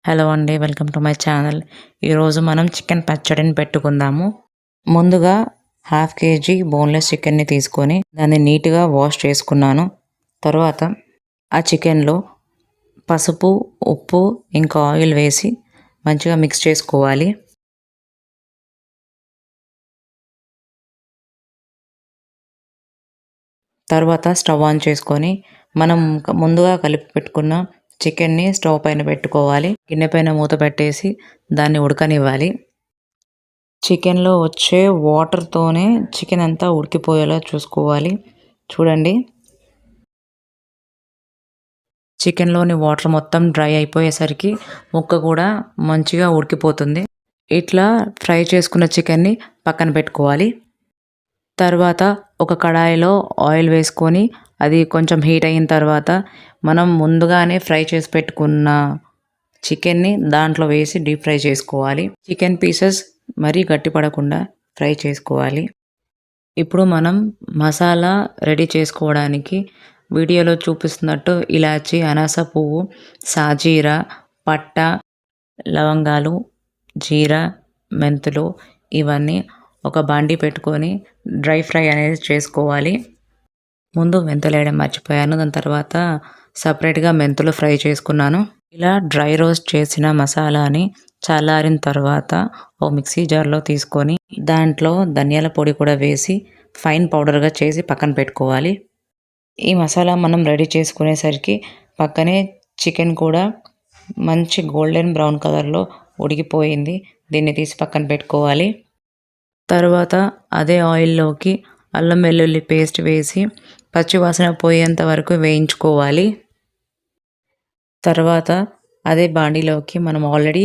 Hello అండి. Welcome to my channel. ఈరోజు మనం చికెన్ పచ్చడిని పెట్టుకుందాము. ముందుగా హాఫ్ కేజీ బోన్లెస్ చికెన్ని తీసుకొని దాన్ని నీట్గా వాష్ చేసుకున్నాను. తర్వాత ఆ చికెన్లో పసుపు, ఉప్పు ఇంకా ఆయిల్ వేసి మంచిగా మిక్స్ చేసుకోవాలి. తర్వాత స్టవ్ ఆన్ చేసుకొని మనం ముందుగా కలిపి పెట్టుకున్న చికెన్ని స్టవ్ పైన పెట్టుకోవాలి. గిన్నె పైన మూత పెట్టేసి దాన్ని ఉడకనివ్వాలి. చికెన్లో వచ్చే వాటర్తోనే చికెన్ అంతా ఉడికిపోయేలా చూసుకోవాలి. చూడండి, చికెన్లోని వాటర్ మొత్తం డ్రై అయిపోయేసరికి ముక్క కూడా మంచిగా ఉడికిపోతుంది. ఇట్లా ఫ్రై చేసుకున్న చికెన్ని పక్కన పెట్టుకోవాలి. తర్వాత ఒక కడాయిలో ఆయిల్ వేసుకొని అది కొంచెం హీట్ అయిన తర్వాత మనం ముందుగానే ఫ్రై చేసి పెట్టుకున్న చికెన్ని దాంట్లో వేసి డీప్ ఫ్రై చేసుకోవాలి. చికెన్ పీసెస్ మరీ గట్టిపడకుండా ఫ్రై చేసుకోవాలి. ఇప్పుడు మనం మసాలా రెడీ చేసుకోవడానికి వీడియోలో చూపిస్తున్నట్టు ఇలాచి, అనాస పువ్వు, సాజీరా, పట్ట, లవంగాలు, జీరా, మెంతులు ఇవన్నీ ఒక బాండీ పెట్టుకొని డ్రై ఫ్రై అనేది చేసుకోవాలి. ముందు మెంతులు వేయడం మర్చిపోయాను. దాని తర్వాత సపరేట్గా మెంతులు ఫ్రై చేసుకున్నాను. ఇలా డ్రై రోస్ట్ చేసిన మసాలాని చల్లారిన తర్వాత ఓ మిక్సీ జార్లో తీసుకొని దాంట్లో ధనియాల పొడి కూడా వేసి ఫైన్ పౌడర్గా చేసి పక్కన పెట్టుకోవాలి. ఈ మసాలా మనం రెడీ చేసుకునేసరికి పక్కనే చికెన్ కూడా మంచి గోల్డెన్ బ్రౌన్ కలర్లో ఉడికిపోయింది. దీన్ని తీసి పక్కన పెట్టుకోవాలి. తర్వాత అదే ఆయిల్లోకి అల్లం వెల్లుల్లి పేస్ట్ వేసి పచ్చివాసన పోయేంత వరకు వేయించుకోవాలి. తర్వాత అదే బాండీలోకి మనం ఆల్రెడీ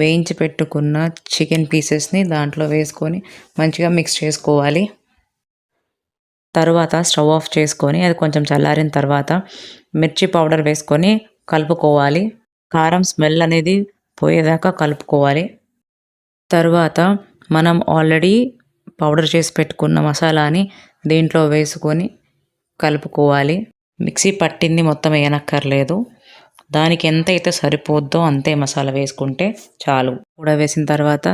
వేయించి పెట్టుకున్న చికెన్ పీసెస్ని దాంట్లో వేసుకొని మంచిగా మిక్స్ చేసుకోవాలి. తర్వాత స్టవ్ ఆఫ్ చేసుకొని అది కొంచెం చల్లారిన తర్వాత మిర్చి పౌడర్ వేసుకొని కలుపుకోవాలి. కారం స్మెల్ అనేది పోయేదాకా కలుపుకోవాలి. తర్వాత మనం ఆల్రెడీ పౌడర్ చేసి పెట్టుకున్న మసాలాని దీంట్లో వేసుకొని కలుపుకోవాలి. మిక్సీ పట్టింది మొత్తం వేయనక్కర్లేదు. దానికి ఎంత అయితే సరిపోద్దో అంతే మసాలా వేసుకుంటే చాలు. కూడా వేసిన తర్వాత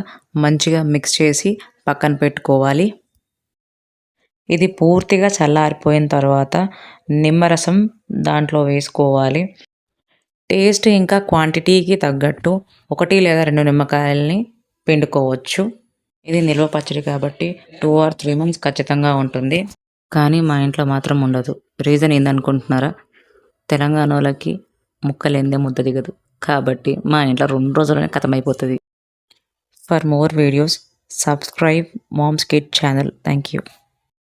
మంచిగా మిక్స్ చేసి పక్కన పెట్టుకోవాలి. ఇది పూర్తిగా చల్లారిపోయిన తర్వాత నిమ్మరసం దాంట్లో వేసుకోవాలి. టేస్ట్ ఇంకా క్వాంటిటీకి తగ్గట్టు 1 లేదా 2 నిమ్మకాయలని పిండుకోవచ్చు. ఇది నిల్వ పచ్చడి కాబట్టి 2 or 3 months ఖచ్చితంగా ఉంటుంది. కానీ మా ఇంట్లో మాత్రం ఉండదు. రీజన్ ఏందనుకుంటున్నారా? తెలంగాణ వాళ్ళకి ముక్కలేందే ముద్ద దిగదు. కాబట్టి మా ఇంట్లో 2 రోజుల్లోనే ఖతమైపోతుంది. For more videos subscribe mom's kid channel. Thank you.